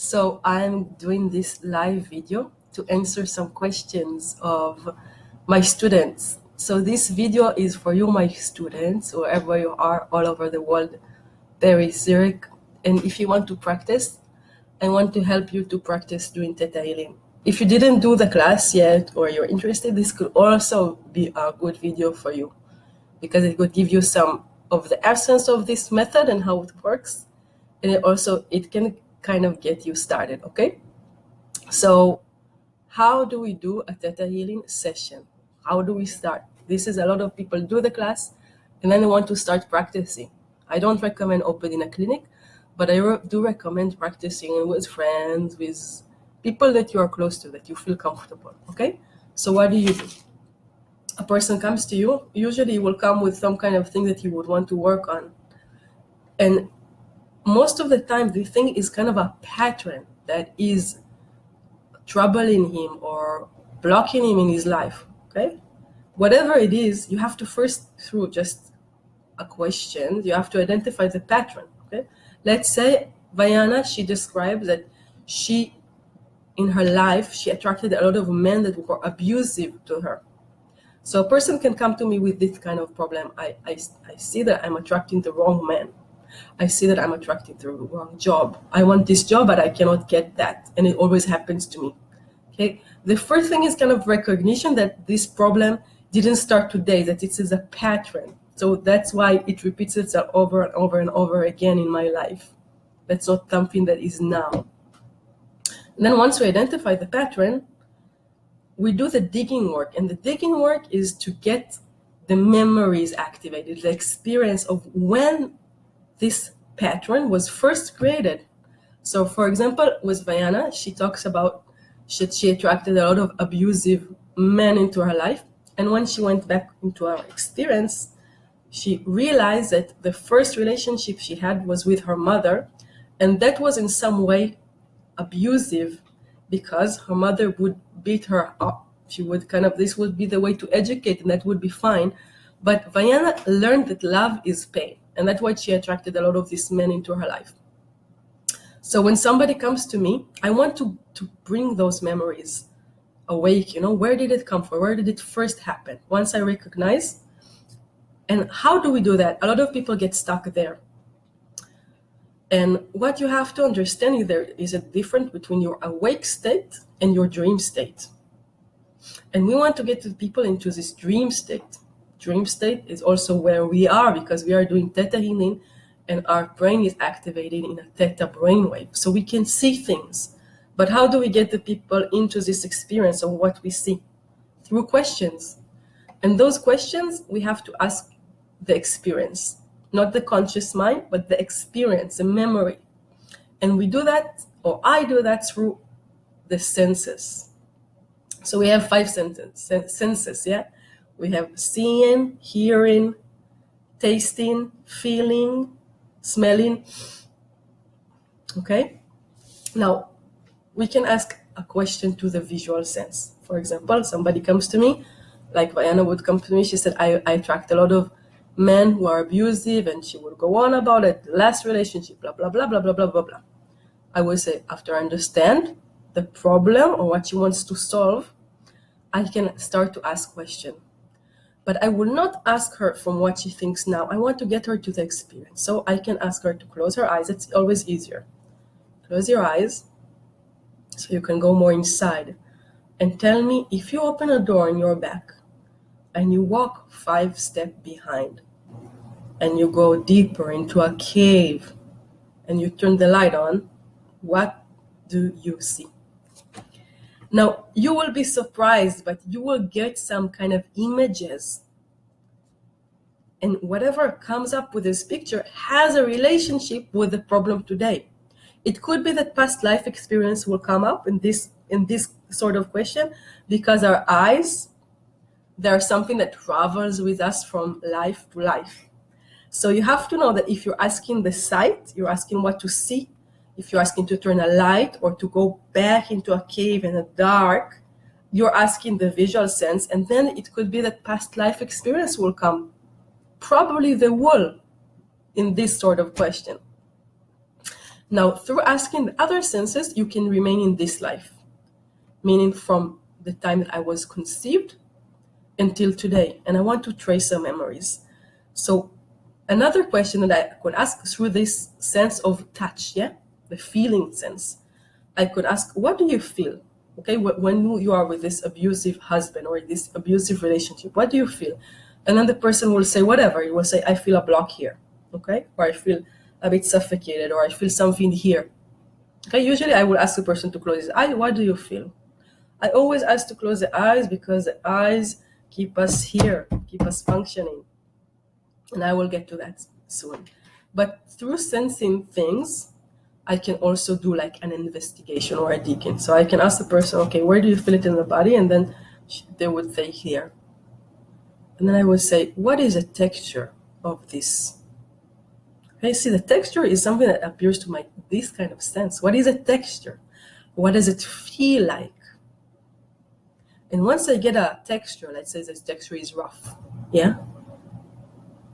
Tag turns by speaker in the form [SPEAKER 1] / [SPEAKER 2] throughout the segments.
[SPEAKER 1] So I'm doing this live video to answer some questions of my students. So this video is for you, my students, wherever you are, all over the world. There is Zurich. And if you want to practice, I want to help you to practice doing Thetahealing. If you didn't do the class yet or you're interested, this could also be a good video for you because it would give you some of the essence of this method and how it works. And it can kind of get you started, okay? So how do we do a Theta Healing session? How do we start? This is a lot of people do the class and then they want to start practicing. I don't recommend opening a clinic, but I do recommend practicing with friends, with people that you are close to, that you feel comfortable, okay? So what do? A person comes to you, usually will come with some kind of thing that you would want to work on. And most of the time, the thing is kind of a pattern that is troubling him or blocking him in his life, okay? Whatever it is, you have to first, through just a question, you have to identify the pattern, okay? Let's say Vayana, she describes that in her life, she attracted a lot of men that were abusive to her. So a person can come to me with this kind of problem. I see that I'm attracting the wrong man. I see that I'm attracting the wrong job. I want this job, but I cannot get that. And it always happens to me. Okay. The first thing is kind of recognition that this problem didn't start today, that it is a pattern. So that's why it repeats itself over and over and over again in my life. That's not something that is now. And then once we identify the pattern, we do the digging work. And the digging work is to get the memories activated, the experience of when this pattern was first created. So for example, with Vayana, she talks about she attracted a lot of abusive men into her life. And when she went back into her experience, she realized that the first relationship she had was with her mother. And that was in some way abusive because her mother would beat her up. She would this would be the way to educate, and that would be fine. But Vayana learned that love is pain. And that's why she attracted a lot of these men into her life. So when somebody comes to me, I want to bring those memories awake. Where did it come from? Where did it first happen? Once I recognize. And how do we do that? A lot of people get stuck there. And what you have to understand is there is a difference between your awake state and your dream state. And we want to get the people into this dream state. Dream state is also where we are because we are doing Theta Healing and our brain is activated in a Theta brainwave. So we can see things. But how do we get the people into this experience of what we see? Through questions. And those questions, we have to ask the experience. Not the conscious mind, but the experience, the memory. And we do that, or I do that through the senses. So we have 5 senses, yeah? We have seeing, hearing, tasting, feeling, smelling. Okay? Now, we can ask a question to the visual sense. For example, somebody comes to me, like Vayana would come to me, she said, I attract a lot of men who are abusive, and she would go on about it, last relationship, blah, blah, blah, blah, blah, blah, blah, blah. I will say, after I understand the problem or what she wants to solve, I can start to ask questions. But I will not ask her from what she thinks now. I want to get her to the experience. So I can ask her to close her eyes. It's always easier. Close your eyes so you can go more inside. And tell me, if you open a door in your back and you walk 5 steps behind and you go deeper into a cave and you turn the light on, what do you see? Now, you will be surprised, but you will get some kind of images. And whatever comes up with this picture has a relationship with the problem today. It could be that past life experience will come up in this sort of question because our eyes, they're something that travels with us from life to life. So you have to know that if you're asking the sight, you're asking what to see. If you're asking to turn a light or to go back into a cave in the dark, you're asking the visual sense. And then it could be that past life experience will come. Probably they will in this sort of question. Now, through asking the other senses, you can remain in this life, meaning from the time that I was conceived until today. And I want to trace some memories. So another question that I could ask through this sense of touch, yeah, the feeling sense, I could ask, what do you feel? Okay, when you are with this abusive husband or this abusive relationship, what do you feel? And then the person will say whatever. He will say, I feel a block here, okay, or I feel a bit suffocated, or I feel something here. Okay, usually I will ask the person to close his eyes. What do you feel? I always ask to close the eyes because the eyes keep us here, keep us functioning. And I will get to that soon. But through sensing things, I can also do like an investigation or a digging. So I can ask the person, okay, where do you feel it in the body? And then they would say here. And then I would say, what is the texture of this? Okay, see, the texture is something that appears to my this kind of sense. What is a texture? What does it feel like? And once I get a texture, let's say this texture is rough, yeah,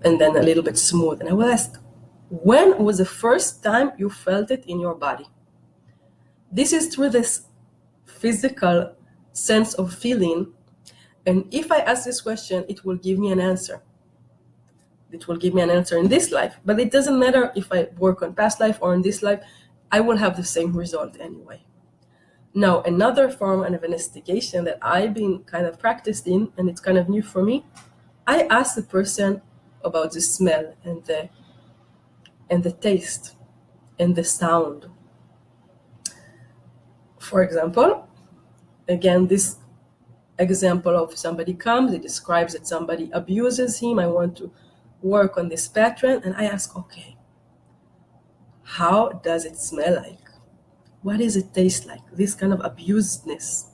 [SPEAKER 1] and then a little bit smooth, and I will ask, when was the first time you felt it in your body? This is through this physical sense of feeling. And if I ask this question, it will give me an answer. It will give me an answer in this life. But it doesn't matter if I work on past life or in this life, I will have the same result anyway. Now, another form of investigation that I've been kind of practiced in, and it's kind of new for me, I ask the person about the smell and the taste and the sound. For example, again, this example of somebody comes, it describes that somebody abuses him. I want to work on this pattern, and I ask, okay, how does it smell like? What does it taste like? This kind of abusedness.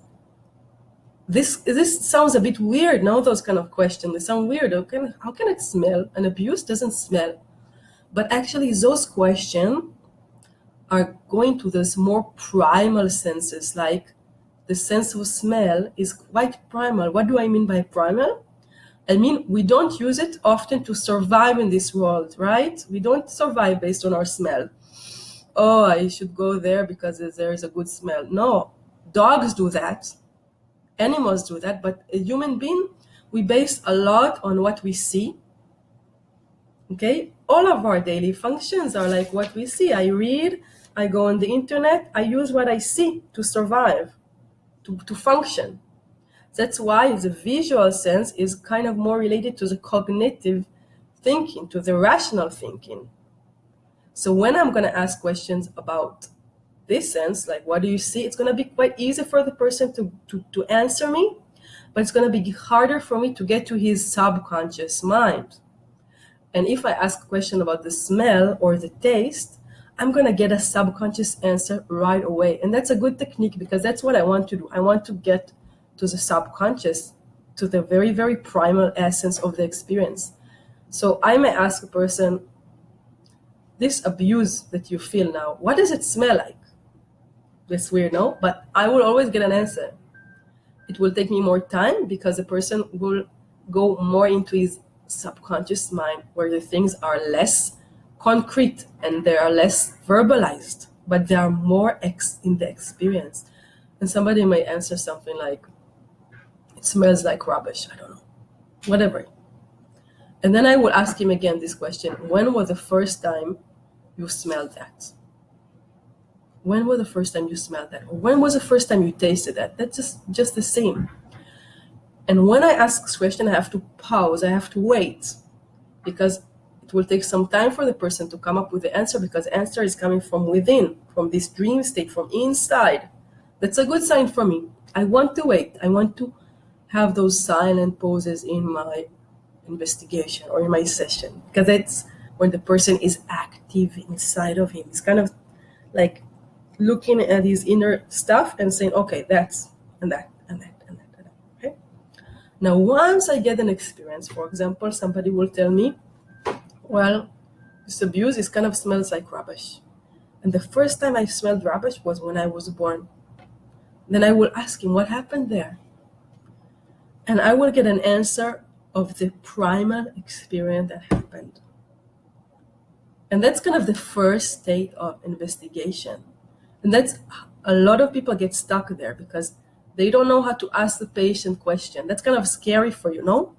[SPEAKER 1] This sounds a bit weird, no? Those kind of questions, they sound weird. How can it smell? An abuse doesn't smell. But actually, those questions are going to those more primal senses, like the sense of smell is quite primal. What do I mean by primal? I mean, we don't use it often to survive in this world, right? We don't survive based on our smell. Oh, I should go there because there is a good smell. No, dogs do that. Animals do that. But a human being, we base a lot on what we see. Okay? All of our daily functions are like what we see. I read, I go on the internet, I use what I see to survive, to function. That's why the visual sense is kind of more related to the cognitive thinking, to the rational thinking. So when I'm going to ask questions about this sense, like what do you see, it's going to be quite easy for the person to answer me, but it's going to be harder for me to get to his subconscious mind. And if I ask a question about the smell or the taste, I'm going to get a subconscious answer right away. And that's a good technique because that's what I want to do. I want to get to the subconscious, to the very, very primal essence of the experience. So I may ask a person, this abuse that you feel now, what does it smell like? That's weird, no? But I will always get an answer. It will take me more time because the person will go more into his subconscious mind where the things are less concrete and they are less verbalized, but they are more in the experience. And somebody may answer something like, it smells like rubbish, I don't know, whatever. And then I will ask him again this question, when was the first time you smelled that? When was the first time you smelled that? Or when was the first time you tasted that? That's just the same. And when I ask this question, I have to pause, I have to wait, because it will take some time for the person to come up with the answer, because the answer is coming from within, from this dream state, from inside. That's a good sign for me. I want to wait. I want to have those silent pauses in my investigation or in my session, because that's when the person is active inside of him. It's kind of like looking at his inner stuff and saying, okay, that's, and that, and that, and that, and that. Okay? Now, once I get an experience, for example, somebody will tell me, well, this abuse is kind of smells like rubbish. And the first time I smelled rubbish was when I was born. Then I will ask him, what happened there? And I will get an answer of the primal experience that happened. And that's kind of the first state of investigation. And that's a lot of people get stuck there because they don't know how to ask the patient question. That's kind of scary for you, no?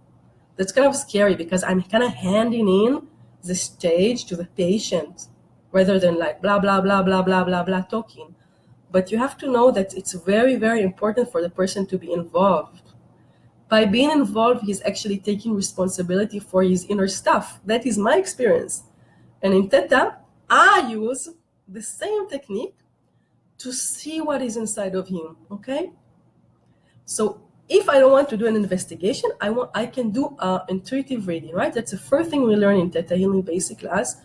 [SPEAKER 1] That's kind of scary because I'm kind of handing in the stage to the patient rather than like blah, blah, blah, blah, blah, blah, blah, talking. But you have to know that it's very, very important for the person to be involved. By being involved, he's actually taking responsibility for his inner stuff. That is my experience. And in Theta, I use the same technique to see what is inside of him, okay? So if I don't want to do an investigation, I can do intuitive reading, right? That's the first thing we learn in Theta Healing basic class.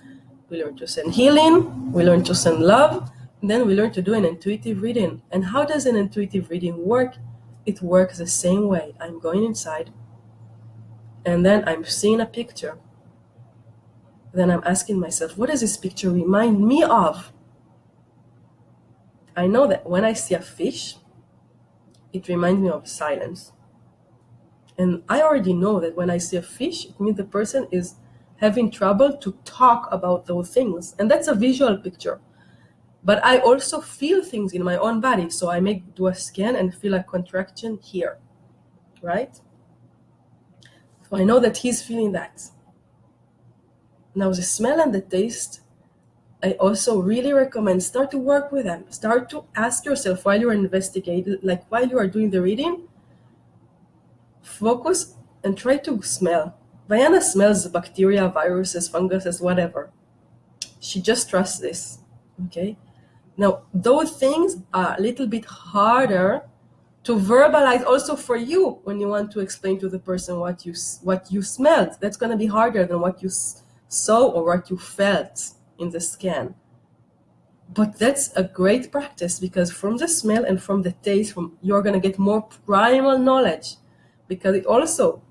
[SPEAKER 1] We learn to send healing, we learn to send love, and then we learn to do an intuitive reading. And how does an intuitive reading work? It works the same way. I'm going inside, and then I'm seeing a picture. Then I'm asking myself, what does this picture remind me of? I know that when I see a fish, it reminds me of silence. And I already know that when I see a fish, it means the person is having trouble to talk about those things. And that's a visual picture. But I also feel things in my own body. So I do a scan and feel a contraction here, right? So I know that he's feeling that. Now the smell and the taste, I also really recommend start to work with them. Start to ask yourself while you're investigating, like while you are doing the reading, focus and try to smell. Diana smells bacteria, viruses, funguses, whatever. She just trusts this, okay? Now, those things are a little bit harder to verbalize also for you when you want to explain to the person what you smelled. That's going to be harder than what you saw or what you felt in the scan. But that's a great practice because from the smell and from the taste, you're going to get more primal knowledge because it also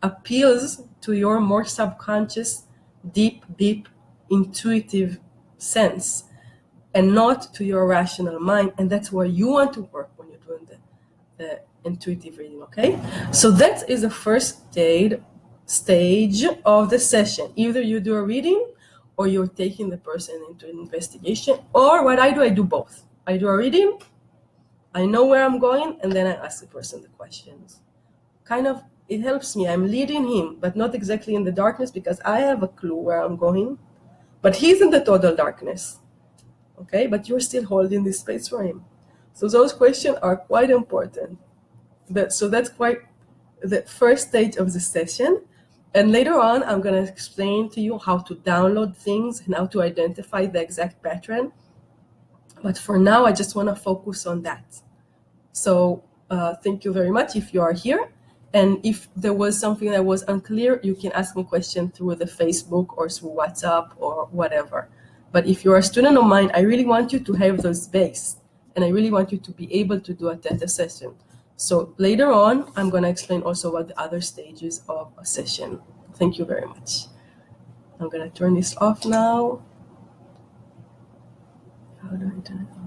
[SPEAKER 1] appeals to your more subconscious, deep, intuitive sense and not to your rational mind. And that's where you want to work when you're doing the intuitive reading, okay? So that is the first stage of the session. Either you do a reading or you're taking the person into an investigation, or what I do both. I do a reading, I know where I'm going, and then I ask the person the questions. Kind of, it helps me. I'm leading him, but not exactly in the darkness because I have a clue where I'm going, but he's in the total darkness, okay? But you're still holding this space for him. So those questions are quite important. So that's quite the first stage of the session. And later on, I'm going to explain to you how to download things and how to identify the exact pattern. But for now, I just want to focus on that. So thank you very much if you are here. And if there was something that was unclear, you can ask me a question through the Facebook or through WhatsApp or whatever. But if you're a student of mine, I really want you to have those base. And I really want you to be able to do a Theta session. So later on, I'm going to explain also what the other stages of a session. Thank you very much. I'm going to turn this off now. How do I turn it off?